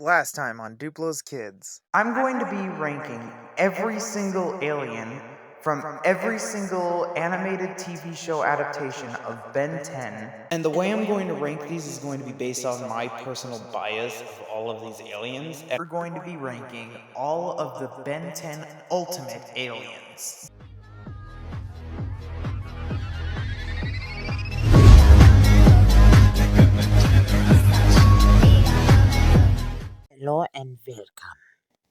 Last time on Duplo's Kids. I'm going to be ranking every single alien from every single animated TV show adaptation of Ben 10. And the way I'm going to rank these is going to be based on my personal bias of all of these aliens. We're going to be ranking all of the Ben 10 Ultimate Aliens. Hello and welcome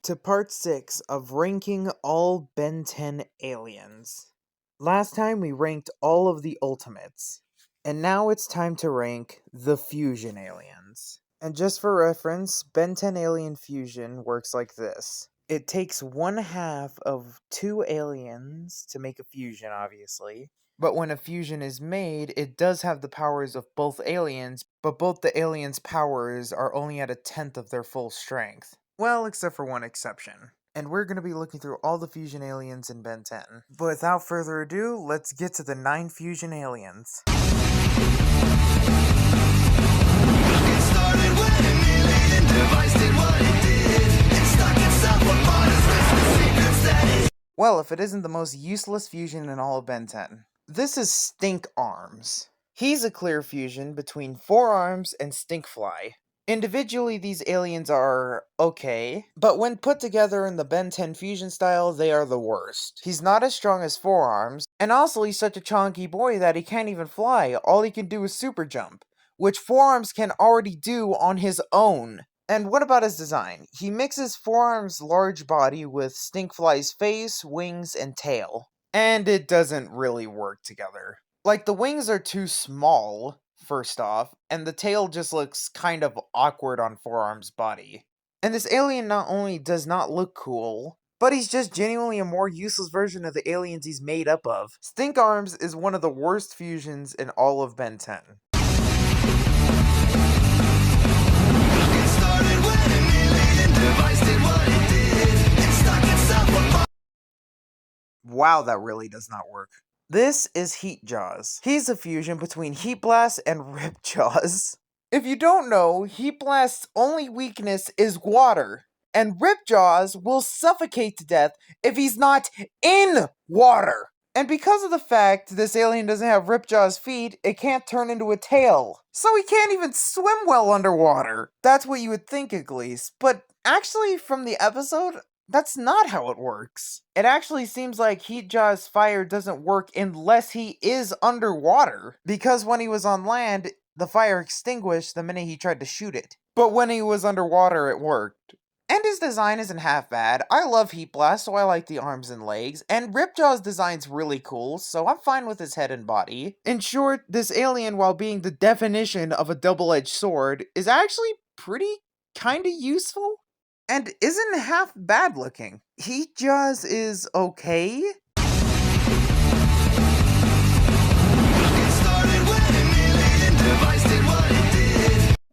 to part 6 of ranking all Ben 10 aliens. Last time we ranked all of the Ultimates, and now it's time to rank the Fusion aliens. And just for reference, Ben 10 Alien Fusion works like this. It takes 1/2 of 2 aliens to make a fusion, obviously. But when a fusion is made, it does have the powers of both aliens, but both the aliens' powers are only at 1/10 of their full strength. Well, except for one exception. And we're going to be looking through all the fusion aliens in Ben 10. But without further ado, let's get to the 9 fusion aliens. Well, if it isn't the most useless fusion in all of Ben 10. This is Stink Arms. He's a clear fusion between Forearms and Stinkfly. Individually, these aliens are okay, but when put together in the Ben 10 fusion style, they are the worst. He's not as strong as Forearms, and also he's such a chonky boy that he can't even fly. All he can do is super jump, which Forearms can already do on his own. And what about his design? He mixes Forearms' large body with Stinkfly's face, wings, and tail. And it doesn't really work together. Like, the wings are too small, first off, and the tail just looks kind of awkward on Forearm's body. And this alien not only does not look cool, but he's just genuinely a more useless version of the aliens he's made up of. Stink Arms is one of the worst fusions in all of Ben 10. Wow, that really does not work. This is Heatjaws. He's a fusion between Heat Blast and Ripjaws. If you don't know, Heat Blast's only weakness is water, and Ripjaws will suffocate to death if he's not in water. And because of the fact this alien doesn't have Ripjaw's feet, it can't turn into a tail. So he can't even swim well underwater. That's what you would think at least. But actually, from the episode, that's not how it works. It actually seems like Heatjaw's fire doesn't work unless he is underwater. Because when he was on land, the fire extinguished the minute he tried to shoot it. But when he was underwater, it worked. And his design isn't half bad. I love Heat Blast, so I like the arms and legs. And Ripjaw's design's really cool, so I'm fine with his head and body. In short, this alien, while being the definition of a double-edged sword, is actually pretty kinda useful. And isn't half bad looking. Heatjaws is okay.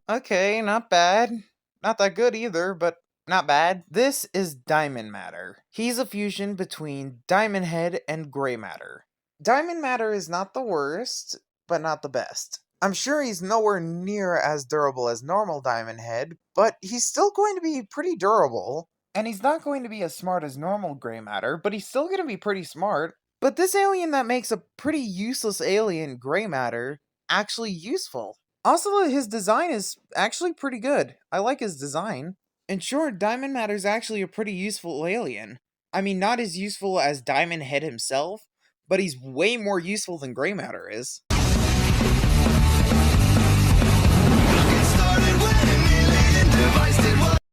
Okay, not bad. Not that good either, but not bad. This is diamondmatter. He's a fusion between Diamond Head and Gray Matter. Diamondmatter is not the worst, but not the best. I'm sure he's nowhere near as durable as normal Diamond Head, but he's still going to be pretty durable. And he's not going to be as smart as normal Gray Matter, but he's still going to be pretty smart. But this alien that makes a pretty useless alien, Gray Matter, actually useful. Also, his design is actually pretty good. I like his design. In short, Diamond Matter is actually a pretty useful alien. I mean, not as useful as Diamond Head himself, but he's way more useful than Gray Matter is.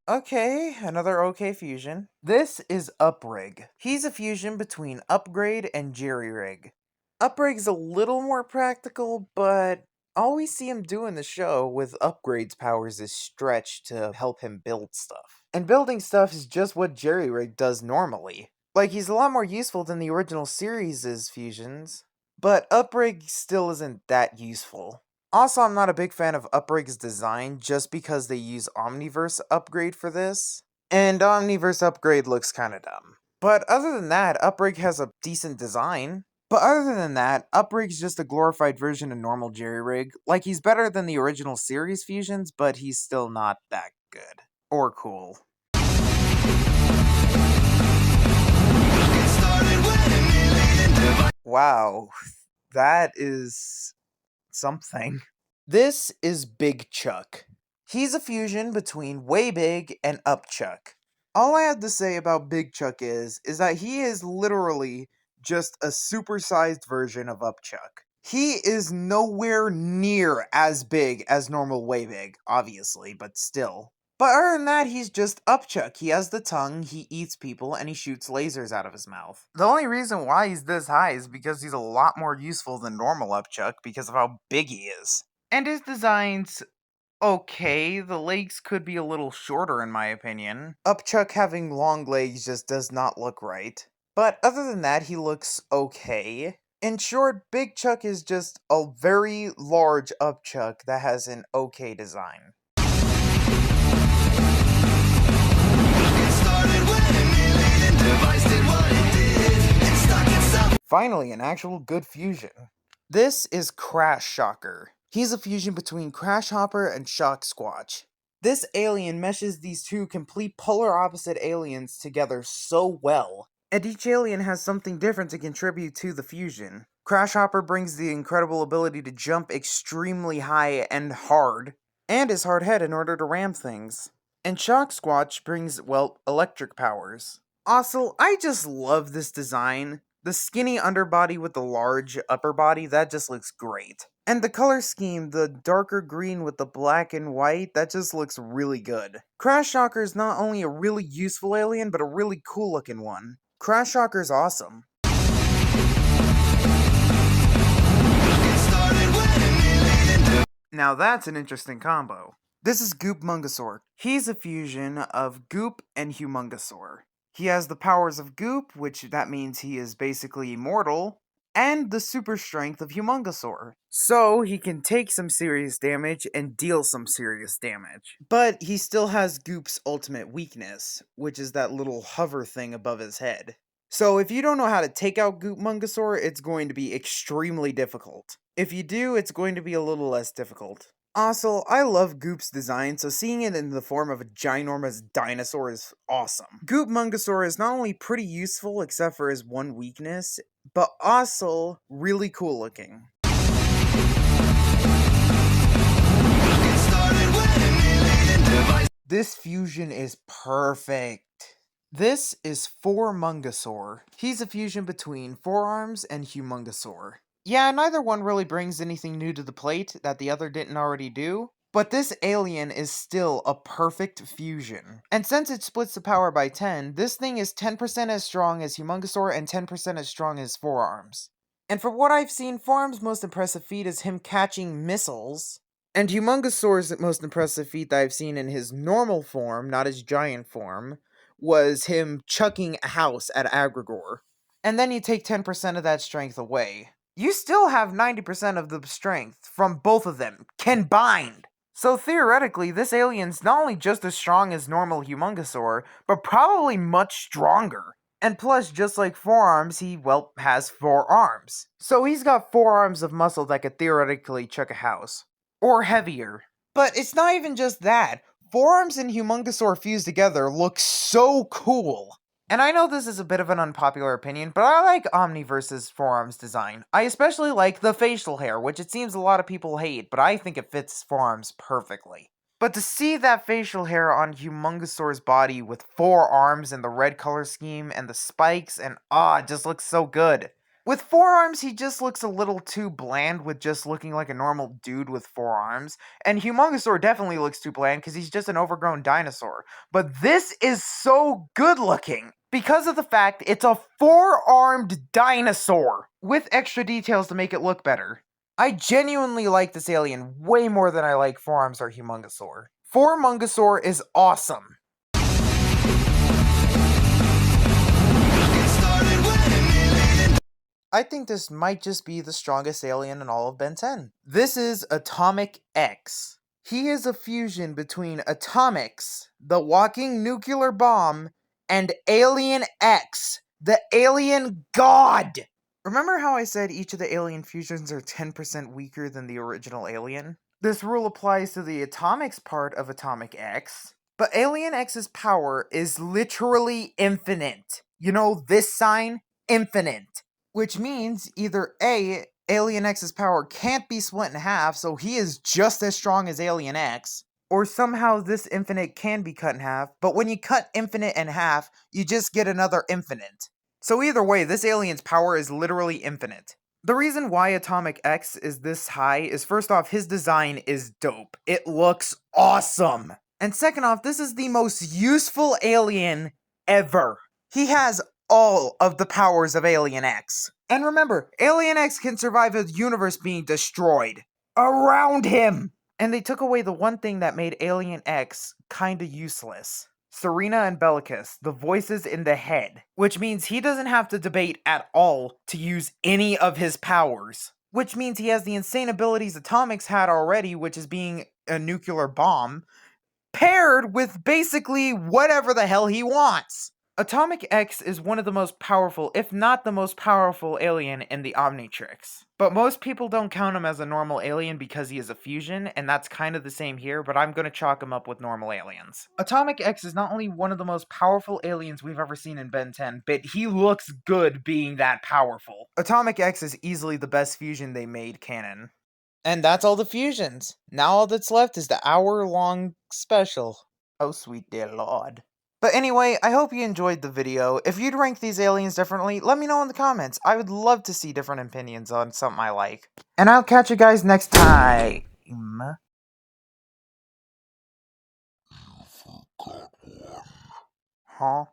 Okay, another okay fusion. This is Uprig. He's a fusion between Upgrade and Jerry-Rig. Uprig's a little more practical, but all we see him do in the show with Upgrade's powers is stretch to help him build stuff. And building stuff is just what Jerry-Rig does normally. Like, he's a lot more useful than the original series' fusions, but Uprig still isn't that useful. Also, I'm not a big fan of Uprig's design just because they use Omniverse Upgrade for this, and Omniverse Upgrade looks kinda dumb. But other than that, Uprig has a decent design. But other than that, Uprig's just a glorified version of normal Jerry-Rig. Like, he's better than the original series fusions, but he's still not that good. or cool. Wow, that is something. This is Big Chuck. He's a fusion between Way Big and Upchuck. All I have to say about Big Chuck is that he is literally just a supersized version of Upchuck. He is nowhere near as big as normal Way Big, obviously, but still. But other than that, he's just Upchuck. He has the tongue, he eats people, and he shoots lasers out of his mouth. The only reason why he's this high is because he's a lot more useful than normal Upchuck because of how big he is. And his design's okay. The legs could be a little shorter in my opinion. Upchuck having long legs just does not look right. But other than that, he looks okay. In short, Big Chuck is just a very large Upchuck that has an okay design. Finally, an actual good fusion. This is Crash Shocker. He's a fusion between Crash Hopper and Shock Squatch. This alien meshes these two complete polar opposite aliens together so well, and each alien has something different to contribute to the fusion. Crash Hopper brings the incredible ability to jump extremely high and hard, and his hard head in order to ram things. And Shock Squatch brings, well, electric powers. Also, I just love this design. The skinny underbody with the large upper body, that just looks great. And the color scheme, the darker green with the black and white, that just looks really good. Crash Shocker is not only a really useful alien, but a really cool looking one. Crash Shocker's awesome. Now that's an interesting combo. This is Goop Mungasaur. He's a fusion of Goop and Humungasaur. He has the powers of Goop, which that means he is basically immortal, and the super strength of Humungasaur. So he can take some serious damage and deal some serious damage. But he still has Goop's ultimate weakness, which is that little hover thing above his head. So if you don't know how to take out Goop Mungasaur, it's going to be extremely difficult. If you do, it's going to be a little less difficult. Also, I love Goop's design, so seeing it in the form of a ginormous dinosaur is awesome. Goop Mungasaur is not only pretty useful, except for his one weakness, but also really cool looking. This fusion is perfect. This is Mungasaur. He's a fusion between Forearms and Humungasaur. Yeah, neither one really brings anything new to the plate that the other didn't already do, but this alien is still a perfect fusion. And since it splits the power by 10, this thing is 10% as strong as Humungasaur and 10% as strong as Forearms. And from what I've seen, Forearms' most impressive feat is him catching missiles, and Humungasaur's most impressive feat that I've seen in his normal form, not his giant form, was him chucking a house at Agrigor. And then you take 10% of that strength away. You still have 90% of the strength from both of them combined. So theoretically, this alien's not only just as strong as normal Humungasaur, but probably much stronger. And plus, just like Forearms, he, well, has 4 arms. So he's got 4 arms of muscle that could theoretically chuck a house. Or heavier. But it's not even just that. Forearms and Humungasaur fused together look so cool. And I know this is a bit of an unpopular opinion, but I like Omniverse's Forearms design. I especially like the facial hair, which it seems a lot of people hate, but I think it fits Forearms perfectly. But to see that facial hair on Humungasaur's body with 4 arms and the red color scheme and the spikes and it just looks so good. With 4 arms, he just looks a little too bland with just looking like a normal dude with 4 arms. And Humungasaur definitely looks too bland because he's just an overgrown dinosaur. But this is so good looking because of the fact it's a 4-armed dinosaur with extra details to make it look better. I genuinely like this alien way more than I like Forearms or Humungasaur. Mungasaur is awesome. I think this might just be the strongest alien in all of Ben 10. This is Atomic X. He is a fusion between Atomics, the walking nuclear bomb, and Alien X, the alien god! Remember how I said each of the alien fusions are 10% weaker than the original alien? This rule applies to the Atomics part of Atomic X, But Alien X's power is literally infinite. You know this sign? Infinite. Which means either A, Alien X's power can't be split in half, so he is just as strong as Alien X, or somehow this infinite can be cut in half, but when you cut infinite in half, you just get another infinite. So either way, this alien's power is literally infinite. The reason why Atomic X is this high is first off, his design is dope. It looks awesome. And second off, this is the most useful alien ever. He has all of the powers of Alien X. And remember, Alien X can survive a universe being destroyed around him. And they took away the one thing that made Alien X kinda useless. Serena and Bellicus, the voices in the head, which means he doesn't have to debate at all to use any of his powers. Which means he has the insane abilities Atomics had already, which is being a nuclear bomb, paired with basically whatever the hell he wants. Atomic X is one of the most powerful, if not the most powerful alien in the Omnitrix. But most people don't count him as a normal alien because he is a fusion, and that's kind of the same here, but I'm gonna chalk him up with normal aliens. Atomic X is not only one of the most powerful aliens we've ever seen in Ben 10, but he looks good being that powerful. Atomic X is easily the best fusion they made canon. And that's all the fusions. Now all that's left is the hour-long special. Oh, sweet dear lord. But anyway, I hope you enjoyed the video. If you'd rank these aliens differently, let me know in the comments. I would love to see different opinions on something I like. And I'll catch you guys next time. Huh?